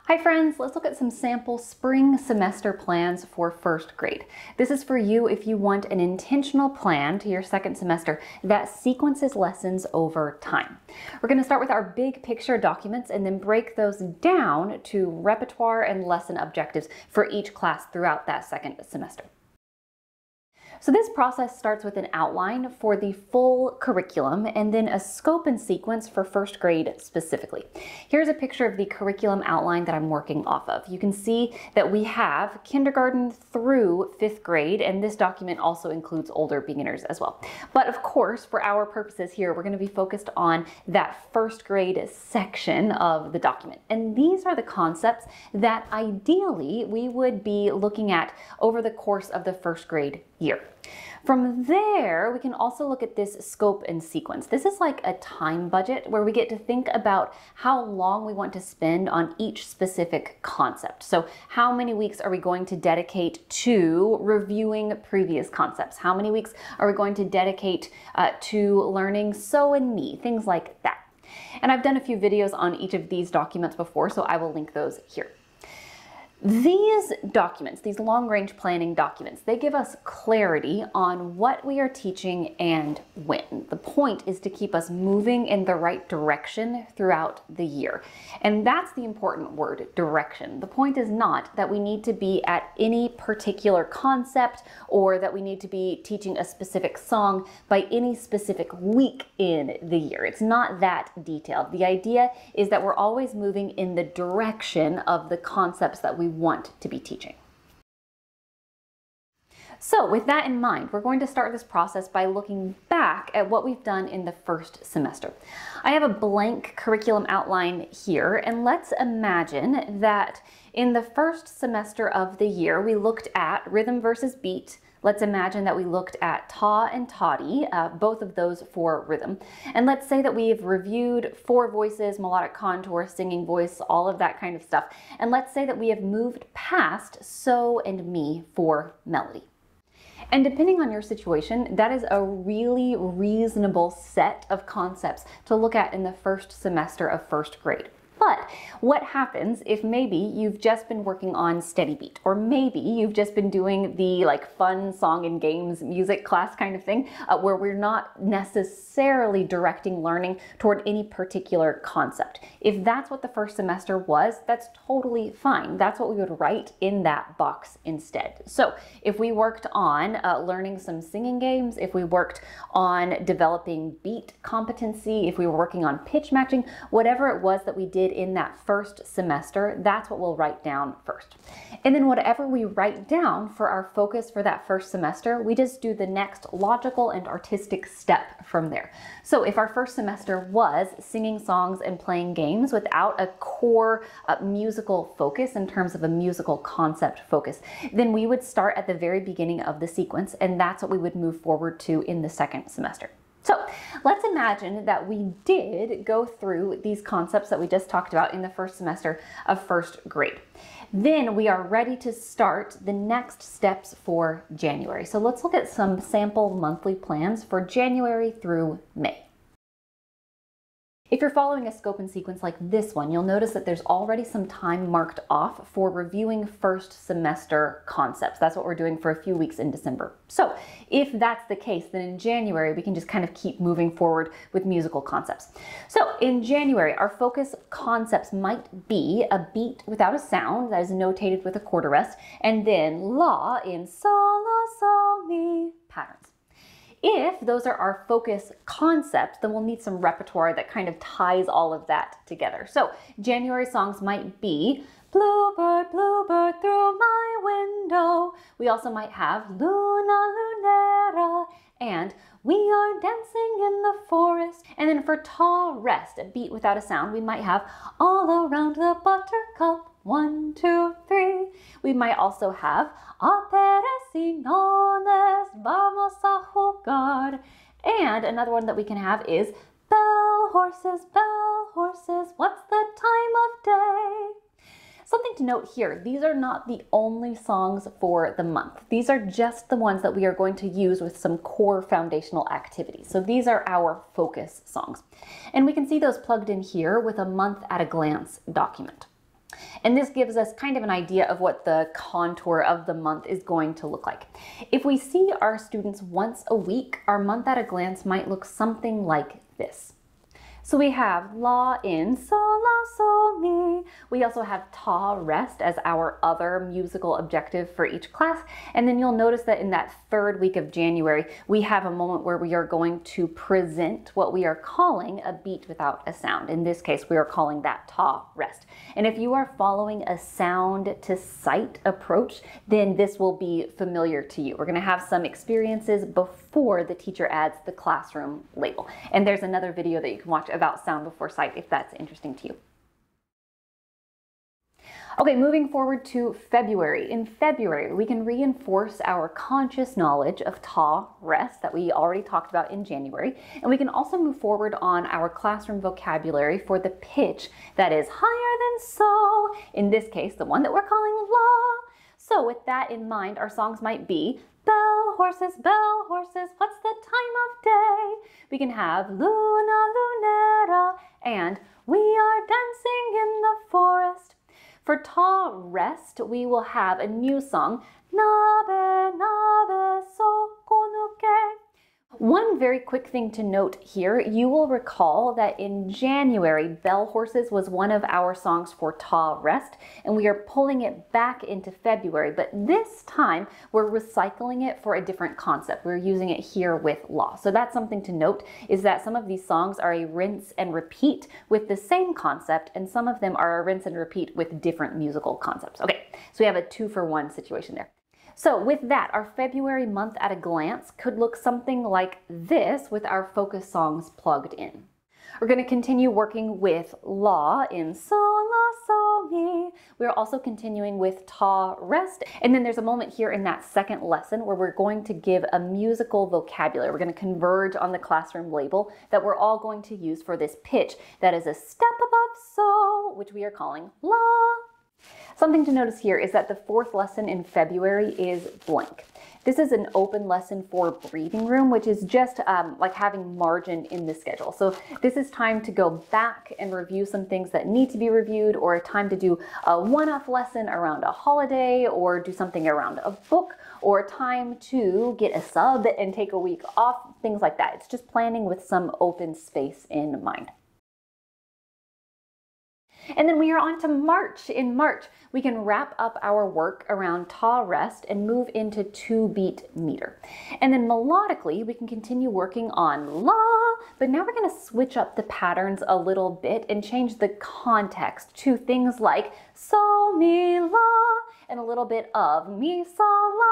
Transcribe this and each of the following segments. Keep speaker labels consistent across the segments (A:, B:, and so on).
A: Hi friends, let's look at some sample spring semester plans for first grade. This is for you if you want an intentional plan to your second semester that sequences lessons over time. We're going to start with our big picture documents and then break those down to repertoire and lesson objectives for each class throughout that second semester. So this process starts with an outline for the full curriculum and then a scope and sequence for first grade specifically. Here's a picture of the curriculum outline that I'm working off of. You can see that we have kindergarten through 5th grade, and this document also includes older beginners as well. But of course, for our purposes here, we're going to be focused on that first grade section of the document. And these are the concepts that ideally we would be looking at over the course of the first grade year. From there, we can also look at this scope and sequence. This is like a time budget where we get to think about how long we want to spend on each specific concept. So how many weeks are we going to dedicate to reviewing previous concepts? How many weeks are we going to dedicate to learning so and me, things like that. And I've done a few videos on each of these documents before, so I will link those here. These documents, these long-range planning documents, they give us clarity on what we are teaching and when. The point is to keep us moving in the right direction throughout the year. And that's the important word, direction. The point is not that we need to be at any particular concept or that we need to be teaching a specific song by any specific week in the year. It's not that detailed. The idea is that we're always moving in the direction of the concepts that we want to be teaching. So with that in mind, we're going to start this process by looking back at what we've done in the first semester. I have a blank curriculum outline here, and let's imagine that in the first semester of the year, we looked at rhythm versus beat. Let's imagine that we looked at ta and toddy, both of those for rhythm. And let's say that we've reviewed 4 voices, melodic contour, singing voice, all of that kind of stuff. And let's say that we have moved past so and me for melody. And depending on your situation, that is a really reasonable set of concepts to look at in the first semester of first grade. But what happens if maybe you've just been working on steady beat, or maybe you've just been doing the fun song and games music class kind of thing, where we're not necessarily directing learning toward any particular concept. If that's what the first semester was, that's totally fine. That's what we would write in that box instead. So if we worked on learning some singing games, if we worked on developing beat competency, if we were working on pitch matching, whatever it was that we did in that first semester, that's what we'll write down first. And then whatever we write down for our focus for that first semester, we just do the next logical and artistic step from there. So if our first semester was singing songs and playing games without a core musical focus in terms of a musical concept focus, then we would start at the very beginning of the sequence, and that's what we would move forward to in the second semester. So let's imagine that we did go through these concepts that we just talked about in the first semester of first grade. Then we are ready to start the next steps for January. So let's look at some sample monthly plans for January through May. If you're following a scope and sequence like this one, you'll notice that there's already some time marked off for reviewing first semester concepts. That's what we're doing for a few weeks in December. So if that's the case, then in January, we can just kind of keep moving forward with musical concepts. So in January, our focus concepts might be a beat without a sound that is notated with a quarter rest, and then la in sol, la, sol, mi patterns. If those are our focus concepts, then we'll need some repertoire that kind of ties all of that together. So January songs might be Bluebird, bluebird through my window. We also might have Luna, Lunera, and We are dancing in the forest. And then for ta rest, a beat without a sound, we might have All around the buttercup. 1, 2, 3. We might also have Aperecinones, vamos a jugar. And another one that we can have is bell horses, what's the time of day? Something to note here, these are not the only songs for the month. These are just the ones that we are going to use with some core foundational activities. So these are our focus songs. And we can see those plugged in here with a month at a glance document. And this gives us kind of an idea of what the contour of the month is going to look like. If we see our students once a week, our month at a glance might look something like this. So we have la in, sol, la, sol, mi. We also have ta, rest, as our other musical objective for each class. And then you'll notice that in that third week of January, we have a moment where we are going to present what we are calling a beat without a sound. In this case, we are calling that ta, rest. And if you are following a sound to sight approach, then this will be familiar to you. We're going to have some experiences before the teacher adds the classroom label. And there's another video that you can watch about sound before sight if that's interesting to you. Okay, moving forward to February. In February, we can reinforce our conscious knowledge of ta, rest, that we already talked about in January. And we can also move forward on our classroom vocabulary for the pitch that is higher than so. In this case, the one that we're calling la. So with that in mind, our songs might be bell, horses, what's the time of day? We can have luna, lunera, and we are dancing in the forest. For ta, rest, we will have a new song, nabe, nabe, sokonuke. One very quick thing to note here, you will recall that in January, Bell Horses was one of our songs for ta, rest, and we are pulling it back into February, but this time we're recycling it for a different concept. We're using it here with law. So that's something to note, is that some of these songs are a rinse and repeat with the same concept, and some of them are a rinse and repeat with different musical concepts. Okay, so we have a 2-for-1 situation there. So with that, our February month at a glance could look something like this with our focus songs plugged in. We're going to continue working with la in sol, la, sol, mi. We're also continuing with ta, rest. And then there's a moment here in that second lesson where we're going to give a musical vocabulary. We're going to converge on the classroom label that we're all going to use for this pitch that is a step above so, which we are calling la. Something to notice here is that the fourth lesson in February is blank. This is an open lesson for breathing room, which is just like having margin in the schedule. So this is time to go back and review some things that need to be reviewed, or a time to do a one-off lesson around a holiday, or do something around a book, or a time to get a sub and take a week off, things like that. It's just planning with some open space in mind. And then we are on to March. In March, we can wrap up our work around ta, rest and move into 2-beat meter. And then melodically, we can continue working on la, but now we're going to switch up the patterns a little bit and change the context to things like so, mi, la, and a little bit of mi, sa, la.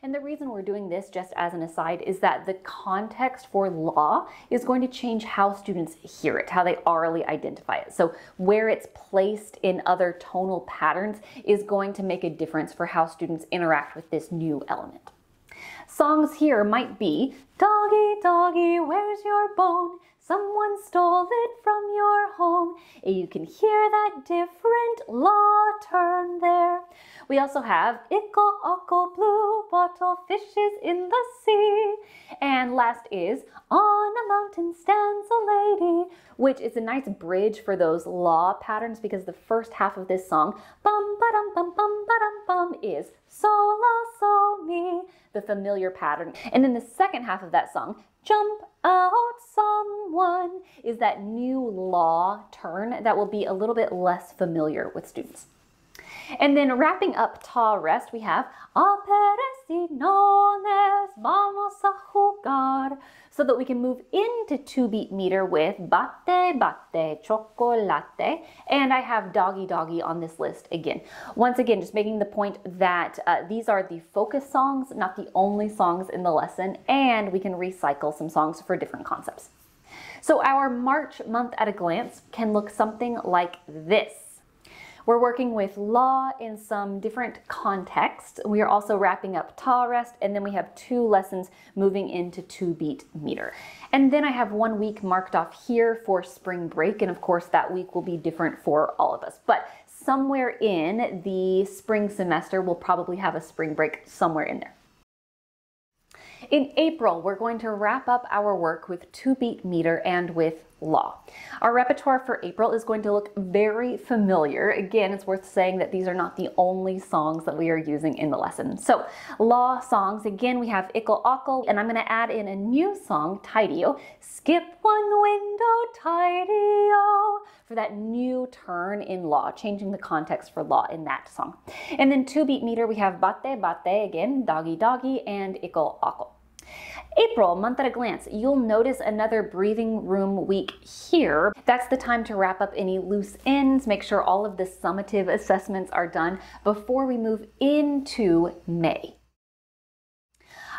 A: And the reason we're doing this, just as an aside, is that the context for la is going to change how students hear it, how they orally identify it. So where it's placed in other tonal patterns is going to make a difference for how students interact with this new element. Songs here might be, doggy, doggy, where's your bone? Someone stole it from your home. You can hear that different la turn there. We also have ickle, uckle, blue bottle, fishes in the sea. And last is, on a mountain stands a lady, which is a nice bridge for those la patterns, because the first half of this song, bum, ba-dum, bum, bum, ba-dum, bum, is so, la, so, mi, the familiar pattern. And then the second half of that song, jump out someone, is that new la turn that will be a little bit less familiar with students. And then wrapping up ta, rest, we have Aperecidones, vamos a jugar, so that we can move into 2-beat meter with bate, bate, chocolate, and I have doggy, doggy on this list again. Once again, just making the point that these are the focus songs, not the only songs in the lesson, and we can recycle some songs for different concepts. So our March month at a glance can look something like this. We're working with la in some different contexts. We are also wrapping up ta, rest, and then we have 2 lessons moving into 2-beat meter. And then I have 1 week marked off here for spring break, and of course that week will be different for all of us. But somewhere in the spring semester, we'll probably have a spring break somewhere in there. In April, we're going to wrap up our work with 2-beat meter and with law. Our repertoire for April is going to look very familiar. Again, it's worth saying that these are not the only songs that we are using in the lesson. So law songs, again, we have Ickle Ockle, and I'm going to add in a new song, Tidy-O, skip one window, Tidy-O, for that new turn in law, changing the context for law in that song. And then 2-beat meter, we have Bate Bate, again, Doggy Doggy, and Ickle Ockle. April, month at a glance, you'll notice another breathing room week here. That's the time to wrap up any loose ends, make sure all of the summative assessments are done before we move into May.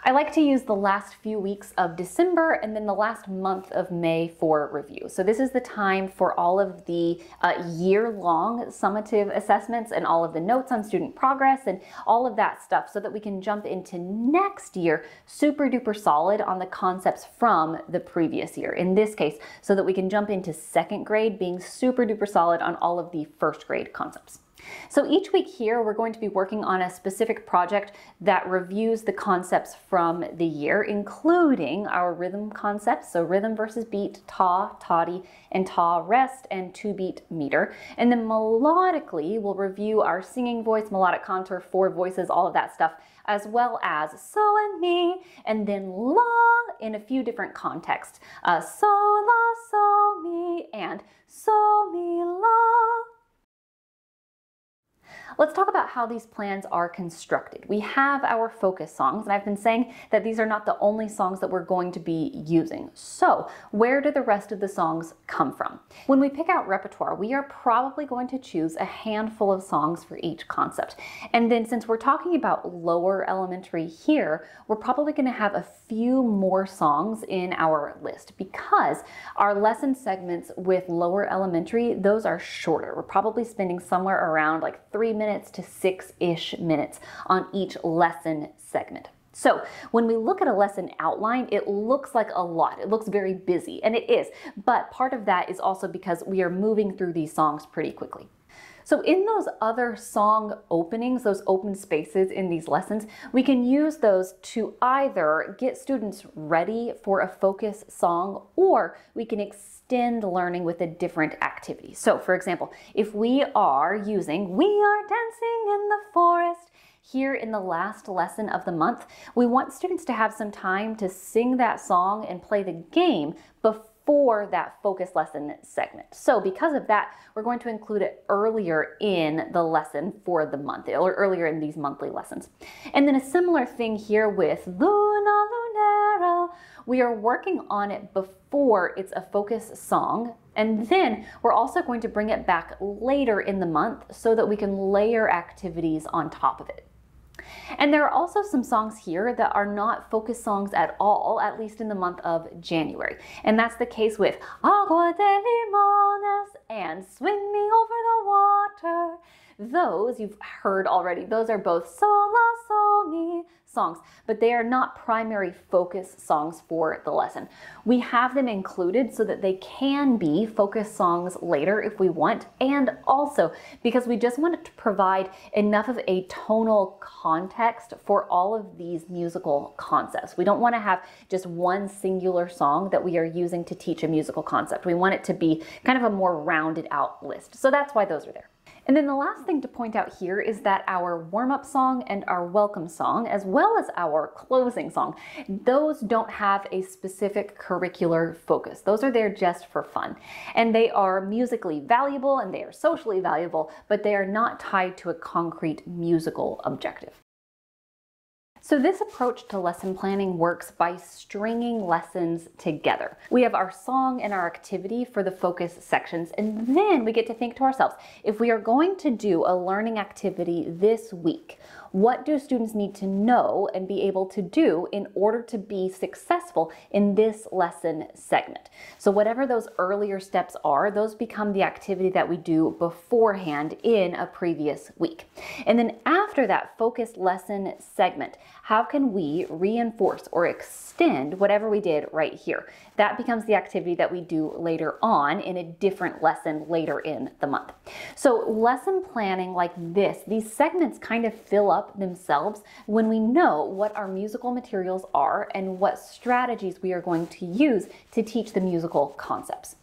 A: I like to use the last few weeks of December and then the last month of May for review. So this is the time for all of the year-long summative assessments and all of the notes on student progress and all of that stuff so that we can jump into next year super duper solid on the concepts from the previous year. In this case, so that we can jump into second grade being super duper solid on all of the first grade concepts. So each week here, we're going to be working on a specific project that reviews the concepts from the year, including our rhythm concepts, so rhythm versus beat, ta, toddy, and ta, rest, and 2-beat meter. And then melodically, we'll review our singing voice, melodic contour, 4 voices, all of that stuff, as well as so and me, and then la in a few different contexts. So, la, so, me, and so, me, la. Let's talk about how these plans are constructed. We have our focus songs, and I've been saying that these are not the only songs that we're going to be using. So where do the rest of the songs come from? When we pick out repertoire, we are probably going to choose a handful of songs for each concept. And then since we're talking about lower elementary here, we're probably going to have a few more songs in our list because our lesson segments with lower elementary, those are shorter. We're probably spending somewhere around like 3 minutes to 6-ish minutes on each lesson segment. So when we look at a lesson outline, it looks like a lot. It looks very busy, and it is, but part of that is also because we are moving through these songs pretty quickly. So in those other song openings, those open spaces in these lessons, we can use those to either get students ready for a focus song, or we can extend learning with a different activity. So for example, if we are using "We Are Dancing in the Forest" here in the last lesson of the month, we want students to have some time to sing that song and play the game before that focus lesson segment. So because of that, we're going to include it earlier in the lesson for the month, or earlier in these monthly lessons. And then a similar thing here with Luna Lunera. We are working on it before it's a focus song, and then we're also going to bring it back later in the month so that we can layer activities on top of it. And there are also some songs here that are not focus songs at all, at least in the month of January. And that's the case with Agua de Limones and Swing Me Over the Water. Those you've heard already. Those are both So La So Mi songs, but they are not primary focus songs for the lesson. We have them included so that they can be focus songs later if we want, and also because we just wanted to provide enough of a tonal context for all of these musical concepts. We don't want to have just one singular song that we are using to teach a musical concept. We want it to be kind of a more rounded out list. So that's why those are there. And then the last thing to point out here is that our warm-up song and our welcome song, as well as our closing song, those don't have a specific curricular focus. Those are there just for fun. And they are musically valuable and they are socially valuable, but they are not tied to a concrete musical objective. So this approach to lesson planning works by stringing lessons together. We have our song and our activity for the focus sections, and then we get to think to ourselves, if we are going to do a learning activity this week, what do students need to know and be able to do in order to be successful in this lesson segment? So whatever those earlier steps are, those become the activity that we do beforehand in a previous week. And then after that focused lesson segment, how can we reinforce or extend whatever we did right here? That becomes the activity that we do later on in a different lesson later in the month. So lesson planning like this, these segments kind of fill up themselves when we know what our musical materials are and what strategies we are going to use to teach the musical concepts.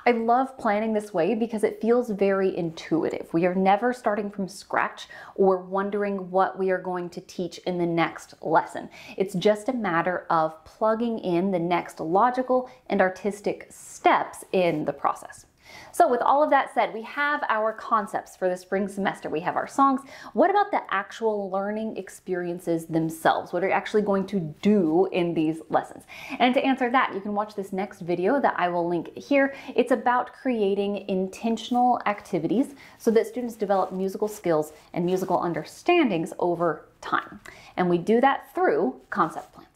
A: I love planning this way because it feels very intuitive. We are never starting from scratch or wondering what we are going to teach in the next lesson. It's just a matter of plugging in the next logical and artistic steps in the process. So with all of that said, we have our concepts for the spring semester. We have our songs. What about the actual learning experiences themselves? What are you actually going to do in these lessons? And to answer that, you can watch this next video that I will link here. It's about creating intentional activities so that students develop musical skills and musical understandings over time. And we do that through concept plans.